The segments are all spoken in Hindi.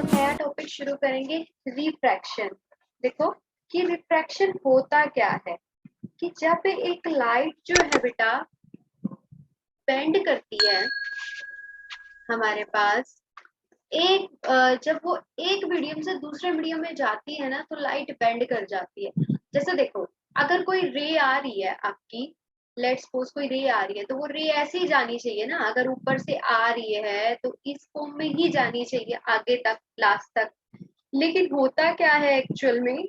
हम नया टॉपिक शुरू करेंगे, रिफ्रैक्शन। देखो कि रिफ्रैक्शन होता क्या है कि जब एक लाइट जो है बेटा बेंड करती है हमारे पास जब वो एक मीडियम से दूसरे मीडियम में जाती है ना, तो लाइट बेंड कर जाती है। जैसे देखो, अगर कोई रे आ रही है आपकी, लेट्स सपोज कोई रे आ रही है, तो वो रे ऐसे ही जानी चाहिए ना। अगर ऊपर से आ रही है तो इस फॉर्म में ही जानी चाहिए आगे तक, लास्ट तक। लेकिन होता क्या है एक्चुअल में,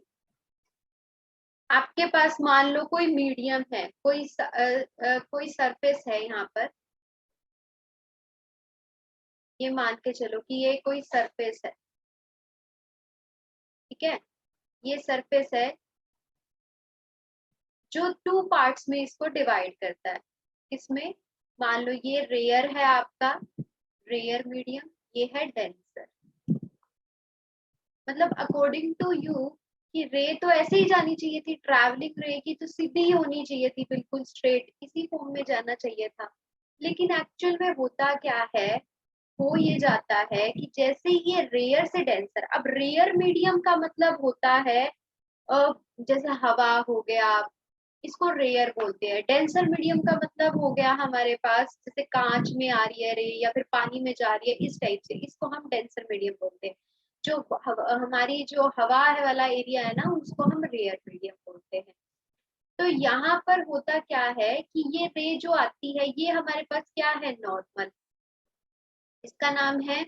आपके पास मान लो कोई मीडियम है, कोई सरफेस है यहाँ पर। ये मान के चलो कि ये कोई सरफेस है, ठीक है। ये सरफेस है जो 2 पार्ट्स में इसको डिवाइड करता है। इसमें मान लो ये रेयर है आपका, रेयर मीडियम, ये है डेंसर। मतलब अकॉर्डिंग टू यू कि रे तो ऐसे ही जानी चाहिए थी, ट्रैवलिंग रे की तो सीधी ही होनी चाहिए थी, बिल्कुल स्ट्रेट इसी फॉर्म में जाना चाहिए था। लेकिन एक्चुअल में होता क्या है, हो ये जाता है कि जैसे ये रेयर से डेंसर, अब रेयर मीडियम का मतलब होता है जैसे हवा हो गया, इसको रेयर बोलते हैं। डेंसर मीडियम का मतलब हो गया हमारे पास जैसे कांच में आ रही है रे, या फिर पानी में जा रही है, इस टाइप से, इसको हम डेंसर मीडियम बोलते हैं। जो हमारी जो हवा है वाला एरिया है ना, उसको हम रेयर मीडियम बोलते हैं। तो यहाँ पर होता क्या है कि ये रे जो आती है, ये हमारे पास क्या है, नॉर्मल। इसका नाम है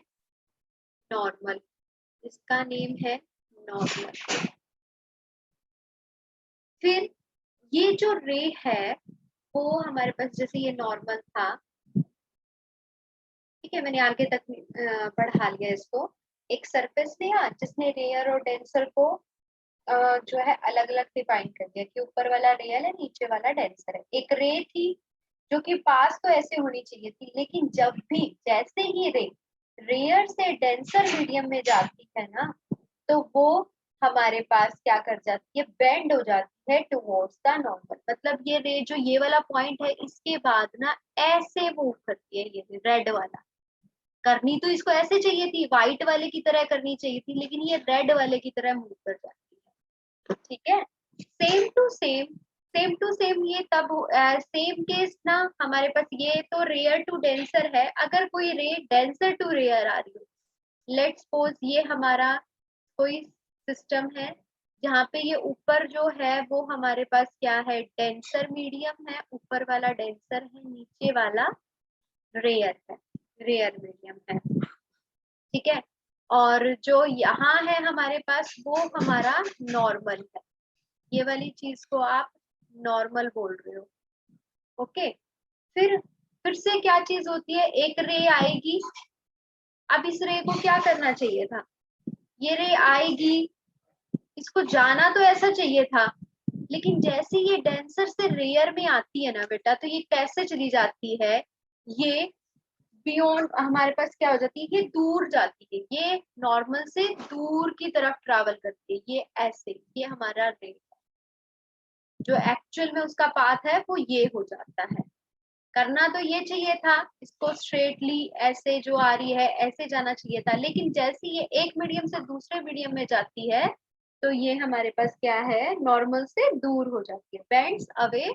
नॉर्मल, इसका नेम है नॉर्मल। फिर ये जो रे है वो हमारे पास, जैसे ये नॉर्मल था, ठीक है, मैंने आगे तक बढ़ा लिया इसको। एक सरफेस लिया जिसने रेयर और डेंसर को जो है अलग अलग डिफाइन कर दिया कि ऊपर वाला रेयर है, नीचे वाला डेंसर है। एक रे थी जो कि पास तो ऐसे होनी चाहिए थी, लेकिन जब भी जैसे ही रे रेयर से डेंसर मीडियम में जाती है ना, तो वो हमारे पास क्या कर जाती है, बेंड हो जाती है टुवर्ड्स द नॉर्मल। मतलब ये रे जो ये वाला पॉइंट है, इसके बाद ना ऐसे मूव करती है, ये रेड वाला। करनी तो इसको ऐसे चाहिए थी, व्हाइट वाले की तरह करनी चाहिए थी, लेकिन ये रेड वाले की तरह मूव कर जाती है, ठीक है। Same to same, same to same ये तब सेम केस ना हमारे पास, ये तो रेयर टू डेंसर है। अगर कोई रे डेंसर टू रेयर आ रही हो, लेट्स सपोज ये हमारा कोई सिस्टम है जहाँ पे ये ऊपर जो है वो हमारे पास क्या है, डेंसर मीडियम है, ऊपर वाला डेंसर है, नीचे वाला रेयर है, रेयर मीडियम है, ठीक है। और जो यहाँ है हमारे पास वो हमारा नॉर्मल है। ये वाली चीज को आप नॉर्मल बोल रहे हो, ओके। फिर से क्या चीज होती है, एक रे आएगी। अब इस रे को क्या करना चाहिए था, ये रे आएगी, इसको जाना तो ऐसा चाहिए था, लेकिन जैसे ये डेंसर से रेयर में आती है ना बेटा, तो ये कैसे चली जाती है, ये बियॉन्ड हमारे पास क्या हो जाती है, ये दूर जाती है, ये नॉर्मल से दूर की तरफ ट्रैवल करती है, ये ऐसे, ये हमारा रे जो एक्चुअल में उसका पाथ है वो ये हो जाता है। करना तो ये चाहिए था, इसको स्ट्रेटली ऐसे जो आ रही है ऐसे जाना चाहिए था, लेकिन जैसे ये एक मीडियम से दूसरे मीडियम में जाती है, तो ये हमारे पास क्या है, नॉर्मल से दूर हो जाती है, bends away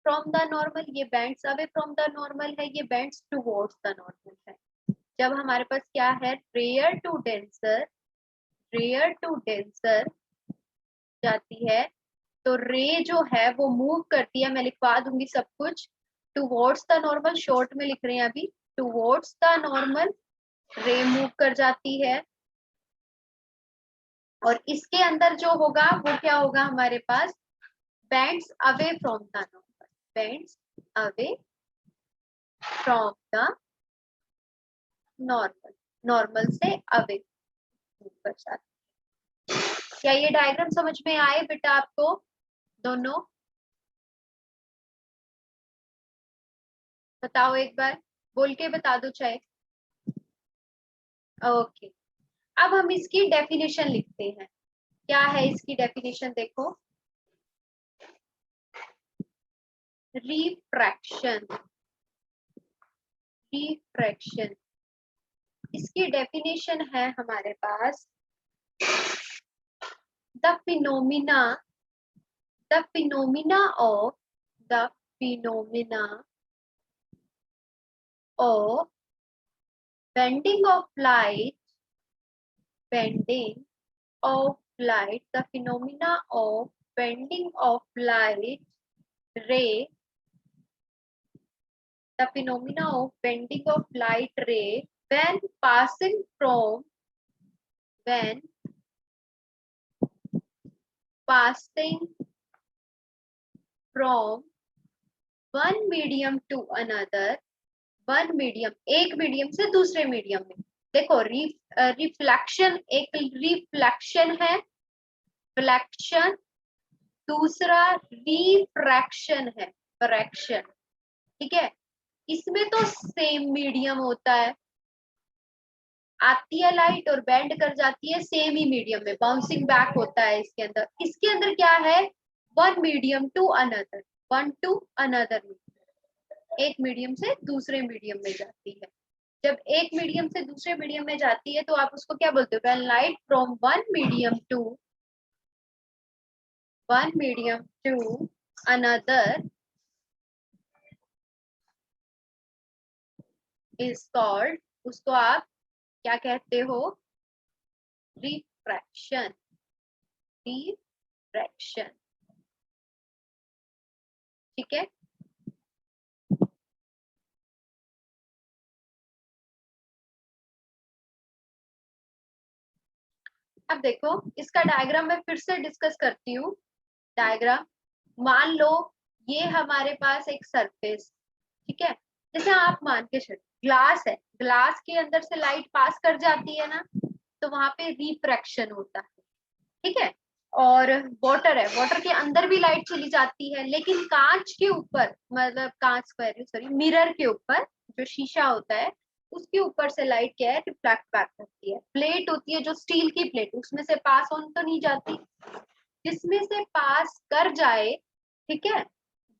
from the normal. ये bends away from the normal है, ये बेंड्स टुवर्ड्स द नॉर्मल है। जब हमारे पास क्या है, rare to denser, rare to denser जाती है, तो रे जो है वो मूव करती है, मैं लिखवा दूंगी सब कुछ, टुवर्ड्स द नॉर्मल, शॉर्ट में लिख रहे हैं अभी, टुवर्ड्स द नॉर्मल रे मूव कर जाती है। और इसके अंदर जो होगा वो क्या होगा हमारे पास, bands away from the normal, bands away from the normal, normal से अवे मूव कर जाती है। क्या ये डायग्राम समझ में आए बेटा आपको दोनों, बताओ एक बार, बोल के बता दो चाहे। ओके, अब हम इसकी डेफिनेशन लिखते हैं। क्या है इसकी डेफिनेशन, देखो, रिफ्रैक्शन, रिफ्रैक्शन इसकी डेफिनेशन है हमारे पास the phenomena the phenomena of the phenomena of bending of light bending of light the phenomena of bending of light ray the phenomena of bending of light ray when passing from when passing from one medium to another one medium एक मीडियम से दूसरे मीडियम में देखो रिफ्लेक्शन एक रिफ्लेक्शन है फ्लेक्शन दूसरा रिफ्रैक्शन है फ्रैक्शन ठीक है इसमें तो सेम मीडियम होता है आती है लाइट और बेंड कर जाती है सेम ही मीडियम में बाउंसिंग बैक होता है इसके अंदर क्या है one medium to another one to another एक मीडियम से दूसरे मीडियम में जाती है जब एक मीडियम से दूसरे मीडियम में जाती है तो आप उसको क्या बोलते हो when light from one medium to another is called उसको आप क्या कहते हो रिफ्रैक्शन रिफ्रैक्शन ठीक है अब देखो इसका डायग्राम मैं फिर से डिस्कस करती हूँ डायग्राम मान लो ये हमारे पास एक सरफेस ठीक है जैसे आप मान के चलो ग्लास है ग्लास के अंदर से लाइट पास कर जाती है ना तो वहां पे रिफ्रैक्शन होता है ठीक है और वाटर है वाटर के अंदर भी लाइट चली जाती है लेकिन कांच के ऊपर मतलब कांच पर सॉरी मिरर के ऊपर जो शीशा होता है उसके ऊपर से लाइट क्या है रिफ्लेक्ट बैक करती है प्लेट होती है जो स्टील की प्लेट उसमें से पास ऑन तो नहीं जाती जिसमें से पास कर जाए ठीक है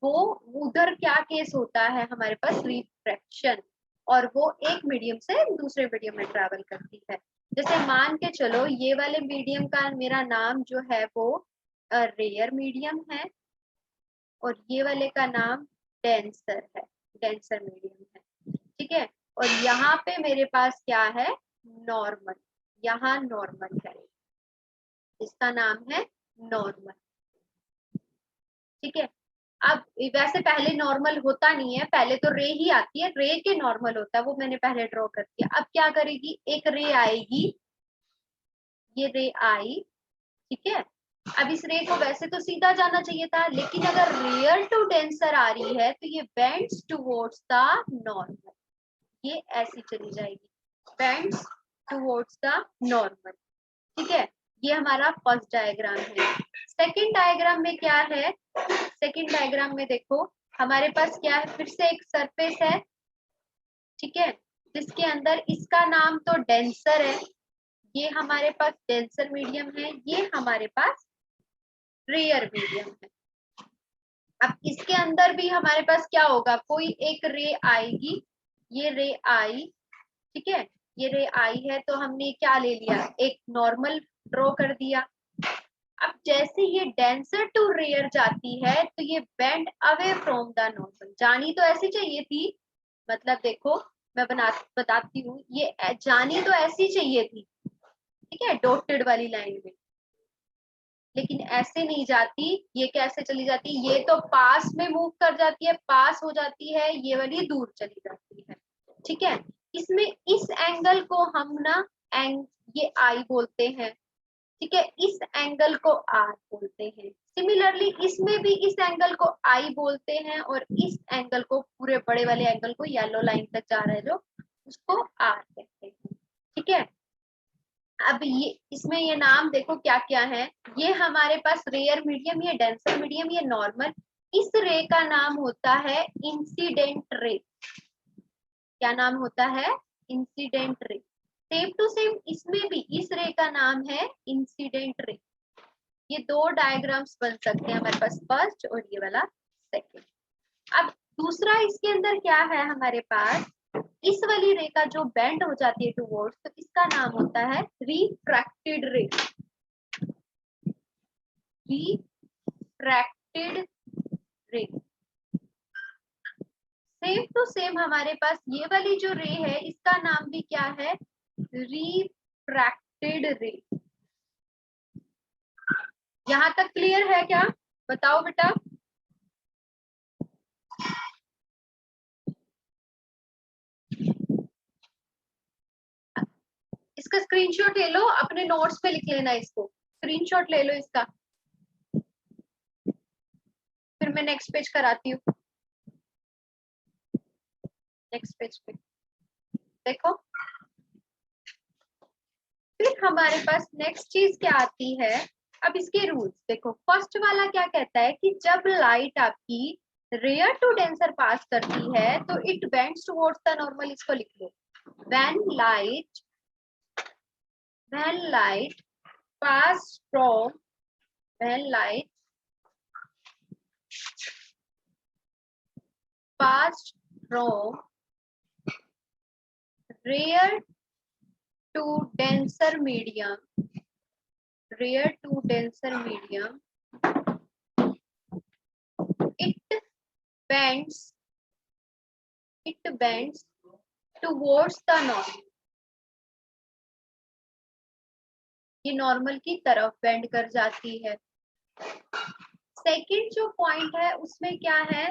वो उधर क्या केस होता है हमारे पास रिफ्रैक्शन और वो एक मीडियम से दूसरे मीडियम में ट्रैवल करती है जैसे मान के चलो ये वाले मीडियम का मेरा नाम जो है वो रेयर मीडियम है और ये वाले का नाम डेंसर है डेंसर मीडियम है ठीक है और यहाँ पे मेरे पास क्या है नॉर्मल यहाँ नॉर्मल है इसका नाम है नॉर्मल ठीक है अब वैसे पहले नॉर्मल होता नहीं है पहले तो रे ही आती है रे के नॉर्मल होता है वो मैंने पहले ड्रॉ कर दिया अब क्या करेगी एक रे आएगी ये रे आई ठीक है अब इस रे को वैसे तो सीधा जाना चाहिए था लेकिन अगर रेयर टू डेंसर आ रही है तो ये बेंड्स टुवर्ड्स द नॉर्मल ये ऐसी चली जाएगी बेंड्स टुवर्ड्स द नॉर्मल ठीक है ये हमारा फर्स्ट डायग्राम है सेकंड डायग्राम में क्या है सेकंड डायग्राम में देखो हमारे पास क्या है फिर से एक सरफेस है ठीक है जिसके अंदर इसका नाम तो डेंसर है ये हमारे पास डेंसर मीडियम है ये हमारे पास रेयर मीडियम है अब इसके अंदर भी हमारे पास क्या होगा कोई एक रे आएगी ये रे आई ठीक है ये रे आई है तो हमने क्या ले लिया एक नॉर्मल ड्रॉ कर दिया अब जैसे ये डेंसर टू रेयर जाती है तो ये bend away from the normal जानी तो ऐसी चाहिए थी मतलब देखो मैं बताती हूँ ये जानी तो ऐसी चाहिए थी ठीक है डॉटेड वाली लाइन में लेकिन ऐसे नहीं जाती ये कैसे चली जाती ये तो पास में मूव कर जाती है पास हो जाती है ये वाली दूर चली जाती है ठीक है इसमें इस एंगल को हम ना ये आई बोलते हैं ठीक है इस एंगल को आर बोलते हैं सिमिलरली इसमें भी इस एंगल को आई बोलते हैं और इस एंगल को पूरे बड़े वाले एंगल को येलो लाइन तक जा रहे जो उसको आर कहते हैं ठीक है अब ये इसमें ये नाम देखो क्या क्या है ये हमारे पास रेयर मीडियम ये डेंसर मीडियम ये नॉर्मल इस रे का नाम होता है इंसिडेंट रे क्या नाम होता है incident ray same to same इसमें भी इस रे का नाम है इंसिडेंट रे ये दो डायग्राम्स बन सकते हैं हमारे पास फर्स्ट और ये वाला सेकंड अब दूसरा इसके अंदर क्या है हमारे पास इस वाली रे का जो बेंड हो जाती है टुवर्ड्स, तो इसका नाम होता है रिफ्रैक्टेड रे। रिफ्रैक्टेड रे। सेम टू सेम हमारे पास ये वाली जो रे है इसका नाम भी क्या है, रिफ्रैक्टेड रे। यहां तक क्लियर है क्या, बताओ बेटा। इसका स्क्रीनशॉट ले लो, अपने नोट्स पे लिख लेना, इसको स्क्रीनशॉट ले लो इसका, फिर मैं नेक्स्ट पेज कराती हूँ। नेक्स्ट पेज पे देखो, फिर हमारे पास नेक्स्ट चीज क्या आती है। अब इसके रूल्स देखो, फर्स्ट वाला क्या कहता है कि जब लाइट आपकी रेयर टू डेंसर पास करती है तो it bends towards the normal. इसको लिख लो, when light pass from when light passed from rare to denser medium, rare to denser medium, it bends towards the normal। ये नॉर्मल की तरफ बेंड कर जाती है। सेकंड जो पॉइंट है उसमें क्या है,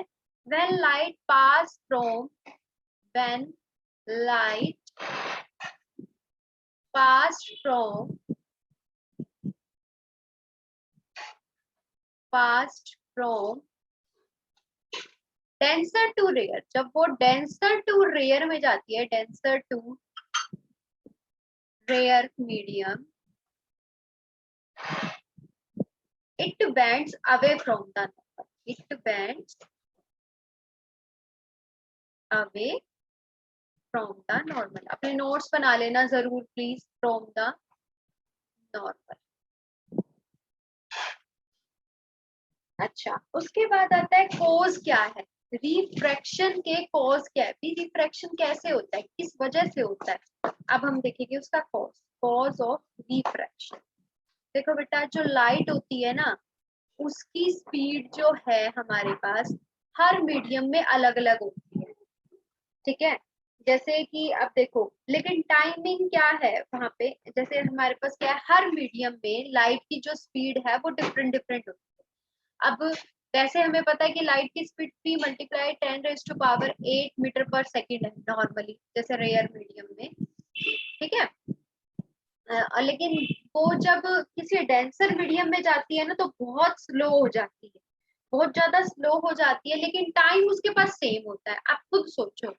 when light pass from when light passed from denser to rare, जब वो डेंसर टू रेयर में जाती है, denser to rare medium, it bends away from the normal, it bends away from the normal. अपने नोट्स बना लेना जरूर प्लीज, फ्रॉम द नॉर्मल। अच्छा, उसके बाद आता है कॉज क्या है, रिफ्रैक्शन के कॉज क्या है, रिफ्रैक्शन कैसे होता है, किस वजह से होता है। अब हम देखेंगे उसका कॉज ऑफ रिफ्रैक्शन। देखो बेटा, जो लाइट होती है ना, उसकी स्पीड जो है हमारे पास हर मीडियम में अलग अलग होती है, ठीक है। जैसे कि अब देखो, लेकिन टाइमिंग क्या है वहां पे, जैसे हमारे पास क्या है, हर मीडियम में लाइट की जो स्पीड है वो डिफरेंट डिफरेंट होती है। अब वैसे हमें पता है कि लाइट की स्पीड 3 मल्टीप्लाई 10⁸ मीटर पर सेकेंड है नॉर्मली, जैसे रेयर मीडियम में, ठीक है। लेकिन वो जब किसी डेंसर मीडियम में जाती है ना तो बहुत स्लो हो जाती है, बहुत ज्यादा स्लो हो जाती है, लेकिन टाइम उसके पास सेम होता है। आप खुद सोचो,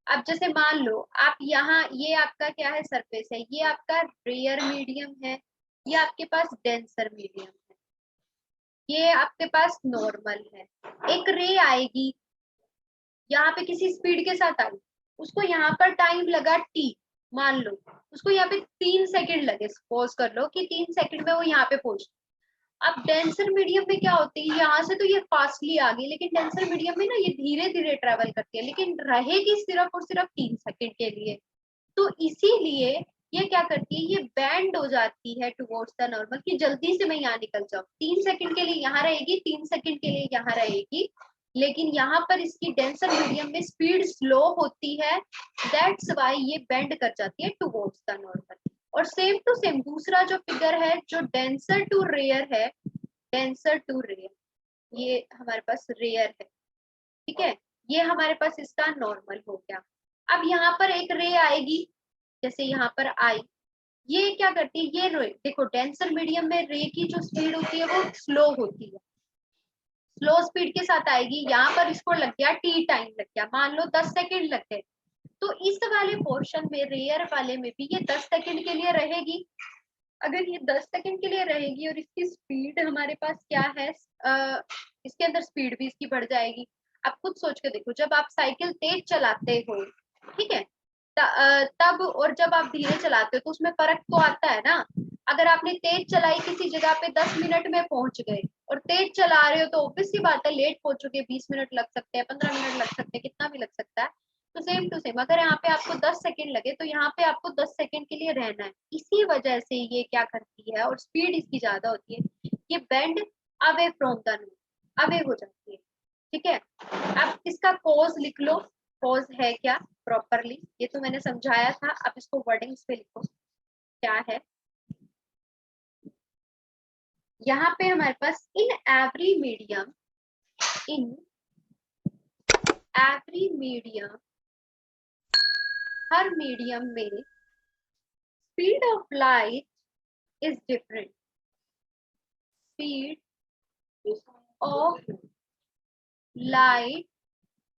अब जैसे मान लो आप यहाँ, ये आपका क्या है, सरफेस है, ये आपका रेयर मीडियम है, ये आपके पास डेंसर मीडियम है, ये आपके पास नॉर्मल है। एक रे आएगी यहाँ पे किसी स्पीड के साथ आई, उसको यहाँ पर टाइम लगा टी, मान लो उसको यहाँ पे 3 सेकंड लगे, सपोज कर लो कि 3 सेकंड में वो यहाँ पे पहुंच। अब डेंसर मीडियम में क्या होती है, यहाँ से तो ये फास्टली आ गई, लेकिन डेंसर मीडियम में ना ये धीरे धीरे ट्रेवल करती है, लेकिन रहेगी सिर्फ और सिर्फ 3 सेकंड के लिए। तो इसीलिए ये क्या करती है, ये बैंड हो जाती है टुवर्ड्स द नॉर्मल, कि जल्दी से मैं यहाँ निकल जाऊँ। 3 सेकंड के लिए यहाँ रहेगी, 3 सेकंड के लिए यहाँ रहेगी, लेकिन यहाँ पर इसकी डेंसर मीडियम में स्पीड स्लो होती है, दैट्स व्हाई ये बेंड कर जाती है टुवर्ड्स द नॉर्मल। और सेम टू सेम दूसरा जो फिगर है, जो डेंसर टू रेयर है, डेंसर टू रेयर, ये हमारे पास रेयर है, ठीक है, ये हमारे पास इसका नॉर्मल हो गया। अब यहाँ पर एक रे आएगी, जैसे यहाँ पर आई, ये क्या करती है, ये रे देखो डेंसर मीडियम में रे की जो स्पीड होती है वो स्लो होती है, स्लो स्पीड के साथ आएगी। यहाँ पर इसको लग गया टी टाइम, लग गया मान लो 10 सेकंड लग गए, तो इस वाले पोर्शन में, रेयर वाले में भी ये 10 सेकंड के लिए रहेगी। अगर ये 10 सेकंड के लिए रहेगी और इसकी स्पीड हमारे पास क्या है, इसके अंदर स्पीड भी इसकी बढ़ जाएगी। आप खुद सोच के देखो, जब आप साइकिल तेज चलाते हो, ठीक है, तब और जब आप धीरे चलाते हो तो उसमें फर्क तो आता है ना। अगर आपने तेज चलाई किसी जगह पे 10 मिनट में पहुंच गए, और तेज चला रहे हो तो ऑब्वियस सी बात है लेट पहुंचोगे, 20 मिनट लग सकते हैं, 15 मिनट लग सकते हैं, कितना भी लग सकता है। तो सेम टू सेम, अगर यहाँ पे आपको 10 सेकेंड लगे तो यहाँ पे आपको 10 सेकेंड के लिए रहना है। इसी वजह से ये क्या करती है, और स्पीड इसकी ज्यादा होती है, ये bend away from the node, away हो जाती है। ठीक है, अब इसका कॉज लिख लो, कॉज है क्या प्रॉपरली, ये तो मैंने समझाया था, अब इसको वर्डिंग्स पे लिखो क्या है। यहाँ पे हमारे पास in every medium, in every medium, हर मीडियम में speed of light is different, speed of light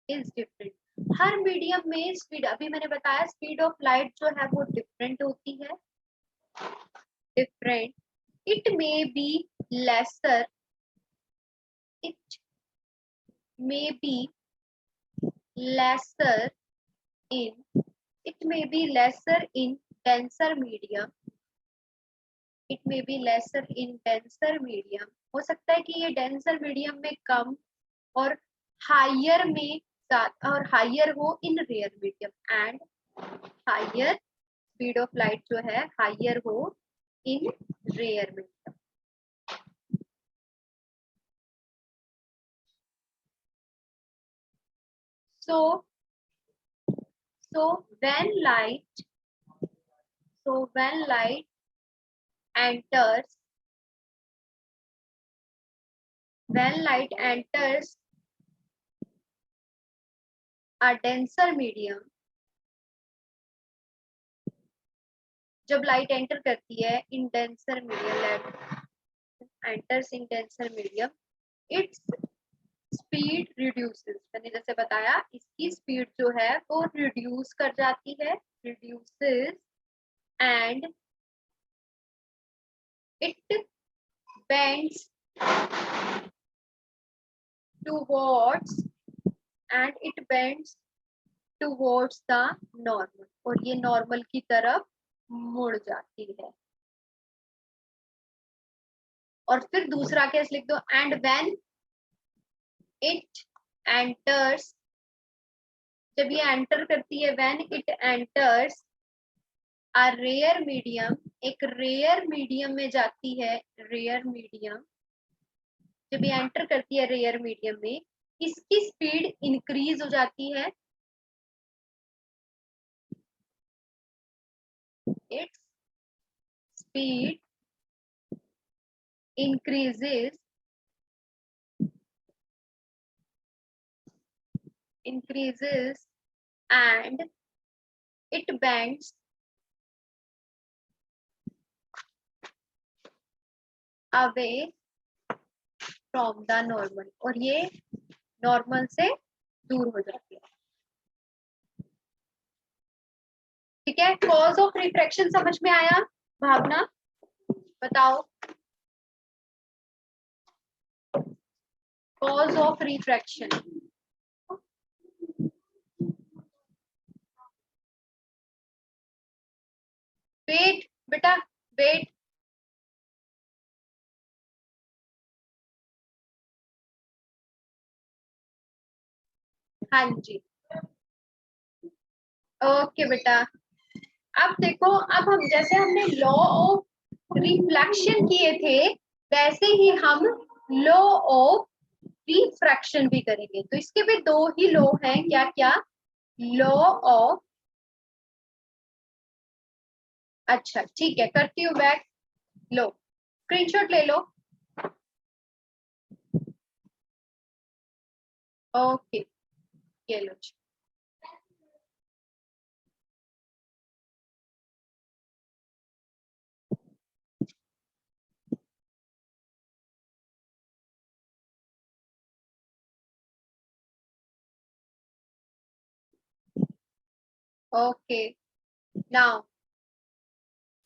is different. हर मीडियम में स्पीड, अभी मैंने बताया स्पीड ऑफ लाइट जो है वो डिफरेंट होती है, different. It may be lesser, it may be lesser in, it may be lesser in denser medium, it may be lesser in denser medium, हो सकता है कि ये denser medium में कम और higher में ज्यादा, और higher हो in rare medium, and higher speed of light जो है higher हो in rare medium। So when light, when light enters, when light enters a denser medium, जब लाइट एंटर करती है in denser medium, light enters in denser medium, its speed reduces, मैंने जैसे बताया इसकी स्पीड जो है वो रिड्यूस कर जाती है, reduces, and it bends towards, and it bends towards the normal, और ये नॉर्मल की तरफ मुड़ जाती है। और फिर दूसरा केस लिख दो, एंड व्हेन इट एंटर्स, जब ये एंटर करती है, when it enters a rare medium, एक रेयर मीडियम में जाती है, रेयर मीडियम, जब ये एंटर करती है रेयर मीडियम में, इसकी स्पीड इंक्रीज हो जाती है, its speed increases, and it bends away from the normal, और ये नॉर्मल से दूर हो जाती है। ठीक है, कॉज ऑफ रिफ्रैक्शन समझ में आया? भावना बताओ, कॉज ऑफ रिफ्रैक्शन। वेट बेटा, वेट, हाँ जी, ओके बेटा। अब देखो, अब हम जैसे हमने लॉ ऑफ रिफ्लेक्शन किए थे, वैसे ही हम लॉ ऑफ रिफ्रैक्शन भी करेंगे। तो इसके भी दो ही लॉ हैं, क्या क्या? लॉ ऑफ, अच्छा ठीक है, करती हूँ बैक, लो स्क्रीनशॉट ले लो। ओके, ये लो जी। Okay, now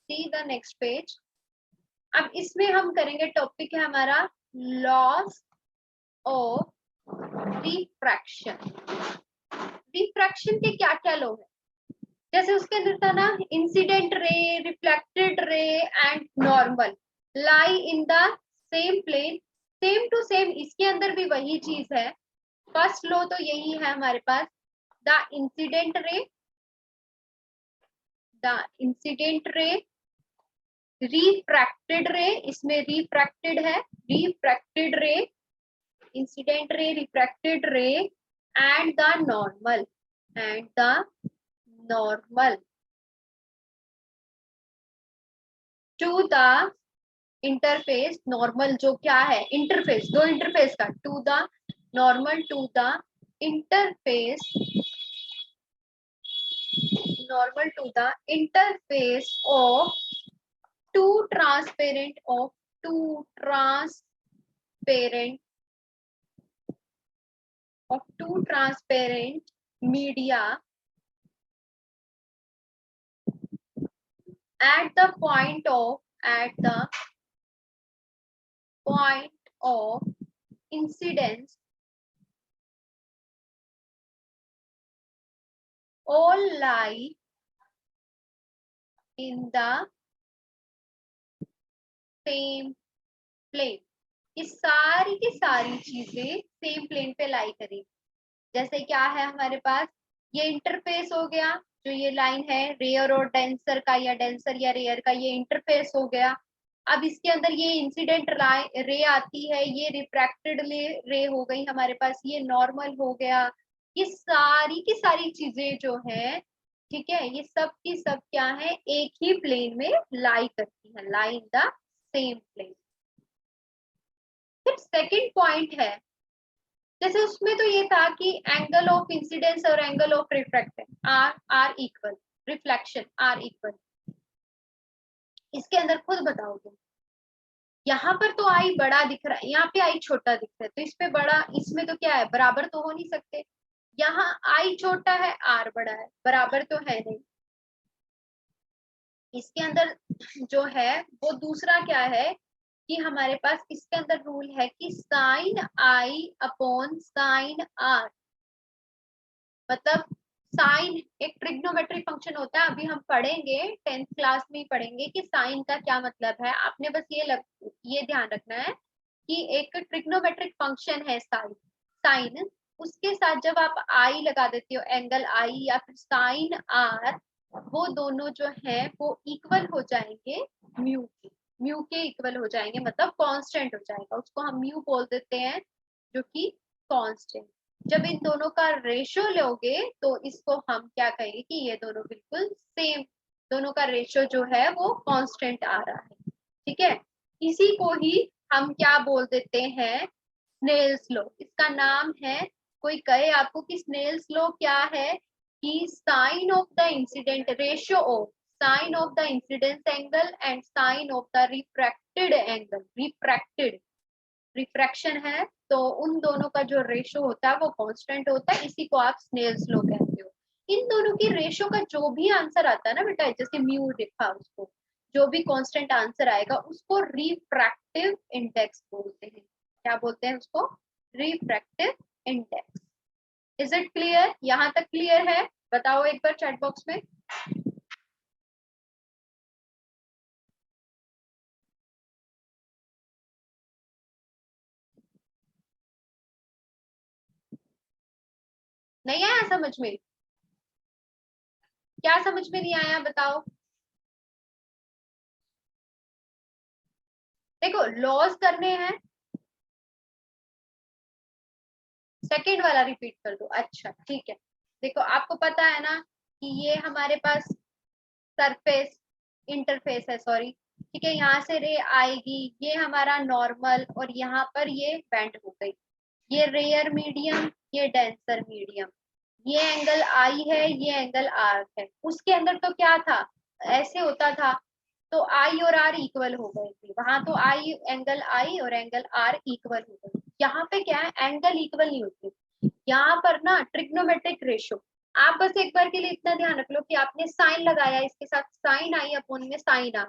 see the next page. अब इसमें हम करेंगे, टॉपिक है हमारा लॉस ऑफ रिफ्रैक्शन। रिफ्रैक्शन के क्या क्या लॉ है? जैसे उसके अंदर था ना, incident ray, reflected ray and normal lie in the same plane, same to same इसके अंदर भी वही चीज है। फर्स्ट लॉ तो यही है हमारे पास, the incident ray, the incident ray, refracted ray, इसमें रिफ्रैक्टेड है, रिफ्रैक्टेड रे, incident ray, refracted ray, and the normal, and the normal to the interface, normal जो क्या है इंटरफेस, दो इंटरफेस का, to the normal to the interface, normal to the interface of two transparent, of two transparent, of two transparent media at the point of incidence, all lie in the same plane. ये सारी की सारी चीजें सेम प्लेन पे लाई करेगी। जैसे क्या है हमारे पास, ये इंटरफेस हो गया, जो ये लाइन है रेयर और डेंसर का, या डेंसर या रेयर का, ये इंटरफेस हो गया। अब इसके अंदर ये इंसिडेंट रे आती है, ये रिफ्रैक्टेड रे हो गई हमारे पास, ये नॉर्मल हो गया। ये सारी की सारी चीजें जो है, ठीक है, ये सब की सब क्या है, एक ही प्लेन में लाई करती है, lie in the same plane. फिर सेकंड पॉइंट है, जैसे उसमें तो ये था कि एंगल ऑफ इंसिडेंस और angle of refraction are equal, reflection are equal. इसके अंदर खुद बताओ तुम, यहाँ पर तो आई बड़ा दिख रहा है, यहाँ पे आई छोटा दिख रहा है, तो इस पे बड़ा, इसमें तो क्या है, बराबर तो हो नहीं सकते। यहाँ आई छोटा है, आर बड़ा है, बराबर तो है नहीं। इसके अंदर जो है वो दूसरा क्या है कि हमारे पास इसके अंदर रूल है कि sine i upon sine r, मतलब साइन एक ट्रिग्नोमेट्रिक फंक्शन होता है, अभी हम पढ़ेंगे 10th क्लास में ही पढ़ेंगे कि साइन का क्या मतलब है। आपने बस ये ध्यान रखना है कि एक ट्रिग्नोमेट्रिक फंक्शन है साइन, साइन उसके साथ जब आप आई लगा देते हो, एंगल आई या फिर साइन आर, वो दोनों जो है वो इक्वल हो जाएंगे म्यू के, म्यू के इक्वल हो जाएंगे, मतलब कांस्टेंट हो जाएगा, उसको हम म्यू बोल देते हैं, जो कि कांस्टेंट। जब इन दोनों का रेशियो लोगे तो इसको हम क्या कहेंगे कि ये दोनों बिल्कुल सेम, दोनों का रेशियो जो है वो कांस्टेंट आ रहा है, ठीक है। इसी को ही हम क्या बोल देते हैं, स्नेल्स लॉ। इसका नाम है, कोई कहे आपको कि स्नेल्स लॉ क्या है, कि sine of the incident, ratio of sine of the incidence angle and sine of the refracted angle, refracted refraction है, तो उन दोनों का जो रेशो होता है वो कांस्टेंट होता है, इसी को आप स्नेल्स लॉ कहते हो। इन दोनों की रेशो का जो भी आंसर आता है ना बेटा, जैसे म्यू लिखा, उसको जो भी कांस्टेंट आंसर आएगा उसको रिफ्रैक्टिव इंडेक्स बोलते हैं। क्या बोलते हैं उसको, refractive index. Is it clear, यहाँ तक क्लियर है? बताओ एक बार चैट बॉक्स में। नहीं आया समझ में? क्या समझ में नहीं आया बताओ। देखो लॉज करने हैं, सेकेंड वाला रिपीट कर दो, अच्छा ठीक है। देखो आपको पता है ना कि ये हमारे पास सरफेस, इंटरफेस है, सॉरी, ठीक है, यहाँ से रे आएगी, ये हमारा नॉर्मल, और यहाँ पर ये बेंड हो गई, ये रेयर मीडियम, ये डेंसर मीडियम, ये एंगल आई है, ये एंगल आर है। उसके अंदर तो क्या था, ऐसे होता था, तो आई और आर इक्वल हो गए थे, वहां तो आई, एंगल आई और एंगल आर इक्वल हो गए। यहाँ पे क्या है, एंगल इक्वल नहीं होते, यहाँ पर ना ट्रिग्नोमेट्रिक रेशो। आप बस एक बार के लिए इतना ध्यान रख लो कि आपने साइन लगाया, इसके साथ साइन आई अपोन में साइन आ,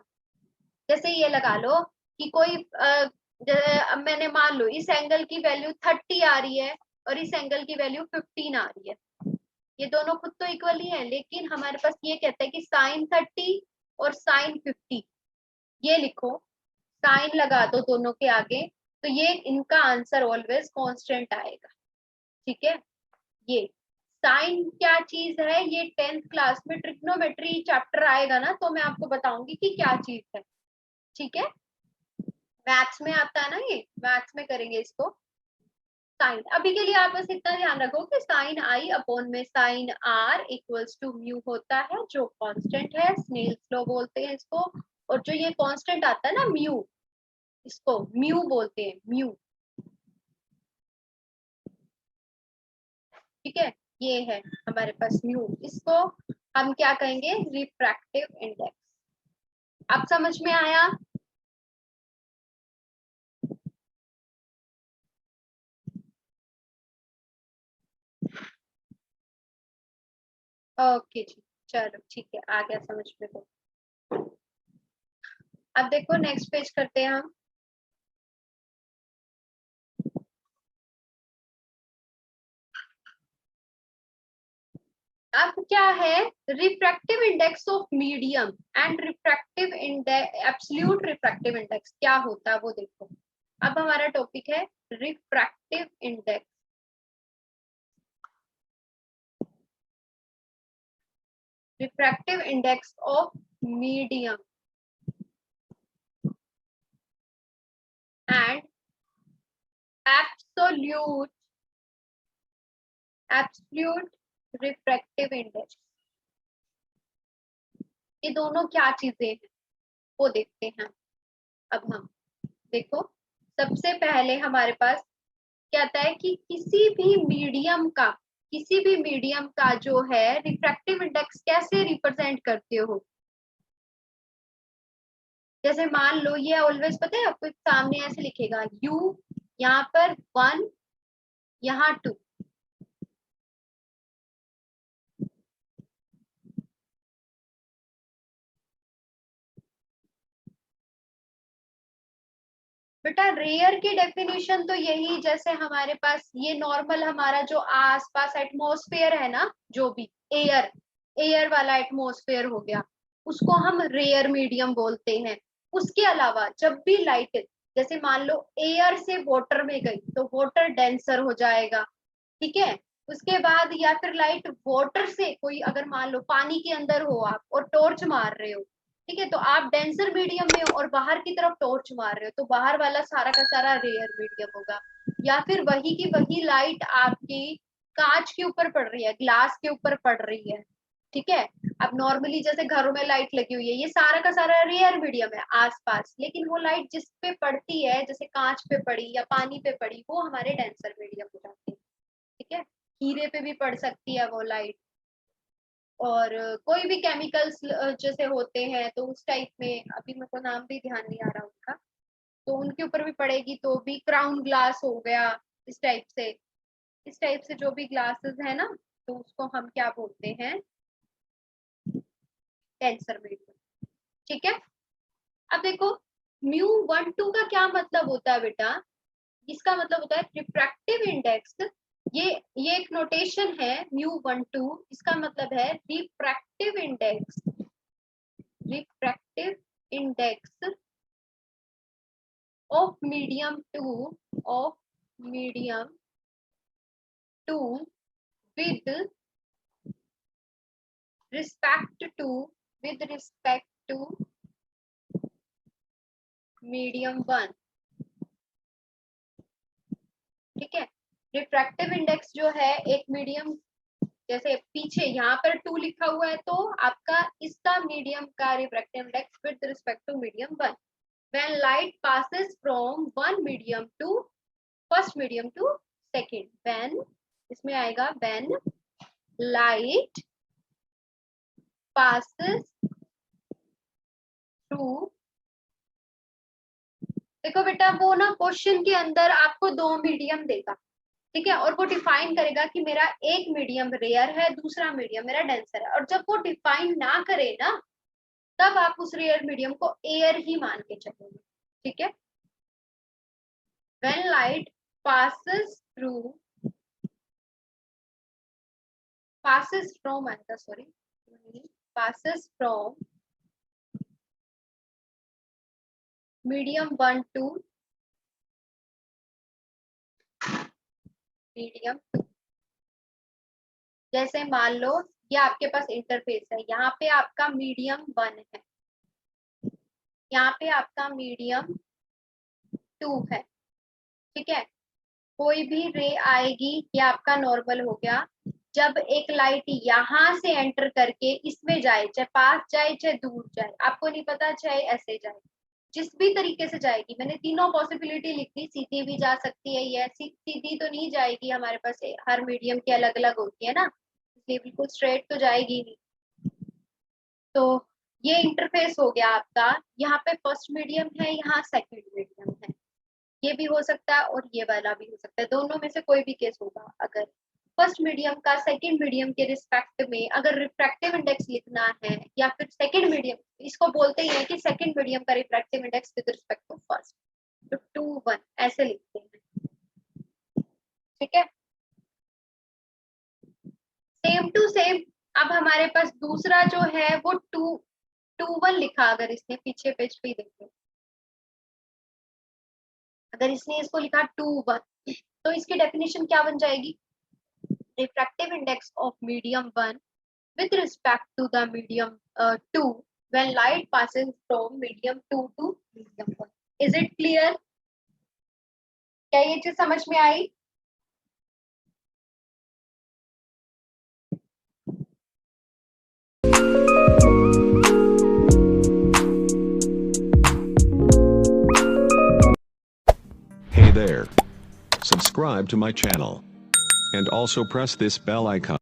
जैसे ये लगा लो कि कोई अब मैंने मान लो इस एंगल की वैल्यू 30 आ रही है और इस एंगल की वैल्यू 15 आ रही है, ये दोनों खुद तो इक्वल ही है, लेकिन हमारे पास ये कहता है कि साइन 30 और साइन 50, ये लिखो, साइन लगा दो दोनों के आगे, तो ये इनका आंसर ऑलवेज कांस्टेंट आएगा, ठीक है। ये साइन क्या चीज है, ये 10th क्लास में ट्रिग्नोमेट्री चैप्टर आएगा ना, तो मैं आपको बताऊंगी कि क्या चीज है। ठीक है, मैथ्स में आता है ना, ये मैथ्स में करेंगे इसको। साइन, अभी के लिए आप बस इतना ध्यान रखो कि साइन आई अपॉन में sine r equals to mu होता है, जो कांस्टेंट है, स्नेल्स लॉ बोलते हैं इसको। और जो ये कांस्टेंट आता है ना म्यू, इसको म्यू बोलते हैं, म्यू। ठीक है, ये है हमारे पास म्यू, इसको हम क्या कहेंगे, रिफ्रैक्टिव इंडेक्स। अब समझ में आया? ओके जी, चलो ठीक है, आ गया समझ में तो। अब देखो नेक्स्ट पेज करते हैं हम। अब क्या है, refractive index of medium and refractive index, absolute refractive index क्या होता है वो देखो। अब हमारा टॉपिक है refractive index. Refractive index of medium and absolute refractive index, ये दोनों क्या चीजें हैं वो देखते हैं अब हम। देखो, सबसे पहले हमारे पास क्या आता है कि किसी भी मीडियम का जो है रिफ्रैक्टिव इंडेक्स कैसे रिप्रेजेंट करते हो। जैसे मान लो, ये ऑलवेज पता है आपको, सामने ऐसे लिखेगा u, यहाँ पर 1, यहाँ 2। बेटा रेयर की डेफिनेशन तो यही, जैसे हमारे पास ये नॉर्मल हमारा जो आसपास एटमॉस्फेयर है ना, जो भी एयर, एयर वाला एटमॉस्फेयर हो गया, उसको हम रेयर मीडियम बोलते हैं। उसके अलावा जब भी लाइट, जैसे मान लो एयर से वाटर में गई तो वाटर डेंसर हो जाएगा। ठीक है, उसके बाद या फिर लाइट वाटर से, कोई अगर मान लो पानी के अंदर हो आप और टॉर्च मार रहे हो, ठीक है, तो आप डेंसर मीडियम में हो और बाहर की तरफ टॉर्च मार रहे हो, तो बाहर वाला सारा का सारा रेयर मीडियम होगा। या फिर वही की वही लाइट आपकी कांच के ऊपर पड़ रही है, ग्लास के ऊपर पड़ रही है। ठीक है, अब नॉर्मली जैसे घरों में लाइट लगी हुई है, ये सारा का सारा रेयर मीडियम है आसपास, लेकिन वो लाइट जिस पे पड़ती है, जैसे कांच पे पड़ी या पानी पे पड़ी, वो हमारे डेंसर मीडियम हो जाते हैं। ठीक है, हीरे पे भी पड़ सकती है वो लाइट, और कोई भी केमिकल्स जैसे होते हैं तो उस टाइप में, अभी मेरे को नाम भी ध्यान नहीं आ रहा उनका, तो उनके ऊपर भी पड़ेगी, तो भी क्राउन ग्लास हो गया, इस टाइप से। इस टाइप से जो भी ग्लासेस है ना, तो उसको हम क्या बोलते हैं, टेंसर मीडियम। ठीक है, अब देखो म्यू 1 2 का क्या मतलब होता है बेटा, इसका मतलब होता है रिफ्रैक्टिव इंडेक्स। ये ये एक नोटेशन है, म्यू 1 2, इसका मतलब है refractive index, refractive index of medium two with respect to medium 1। ठीक है, रिफ्रैक्टिव इंडेक्स जो है एक मीडियम, जैसे पीछे यहाँ पर 2 लिखा हुआ है, तो आपका इसका मीडियम का refractive index with respect to medium 1, when light passes from one medium to first medium to second, when, इसमें आएगा when light passes through। देखो बेटा, वो ना क्वेश्चन के अंदर आपको 2 मीडियम देगा, ठीक है, और वो डिफाइन करेगा कि मेरा एक मीडियम रेयर है, दूसरा मीडियम मेरा डेंसर है, और जब वो डिफाइन ना करे ना, तब आप उस रेयर मीडियम को एयर ही मान के चलोगे। ठीक है, when light passes through, passes from, sorry, passes from medium 1 to medium 2। जैसे मान लो ये आपके पास इंटरफेस है, यहाँ पे आपका मीडियम 1 है, यहाँ पे आपका मीडियम 2 है, ठीक है। कोई भी रे आएगी, ये आपका नॉर्मल हो गया। जब एक लाइट यहाँ से एंटर करके इसमें जाए, चाहे पास जाए चाहे दूर जाए, आपको नहीं पता, चाहे ऐसे जाए, जिस भी तरीके से जाएगी, मैंने तीनों पॉसिबिलिटी लिख दी। सीधी भी जा सकती है, ये सीधी तो नहीं जाएगी, हमारे पास हर मीडियम की अलग अलग होती है ना, इसलिए बिल्कुल स्ट्रेट तो जाएगी नहीं। तो ये इंटरफेस हो गया आपका। यहाँ पे फर्स्ट मीडियम है, यहाँ सेकंड मीडियम है, ये भी हो सकता है और ये वाला भी हो सकता है, दोनों में से कोई भी केस होगा। अगर फर्स्ट मीडियम का सेकंड मीडियम के रिस्पेक्ट में अगर रिफ्रैक्टिव इंडेक्स लिखना है, या फिर सेकंड मीडियम, इसको बोलते ही है कि सेकंड मीडियम का refractive index with respect to first, तो 2 1 ऐसे लिखते हैं, ठीक है। सेम टू सेम, अब हमारे पास दूसरा जो है वो 2 1 लिखा, अगर इसने पीछे पेज पे देखे, अगर इसने इसको लिखा 2 1, तो इसकी डेफिनेशन क्या बन जाएगी? refractive index of medium 1 with respect to the medium 2 when light passes from medium 2 to medium 1. Is it clear? क्या ये चीज समझ में आई? Hey there. Subscribe to my channel. And also press this bell icon.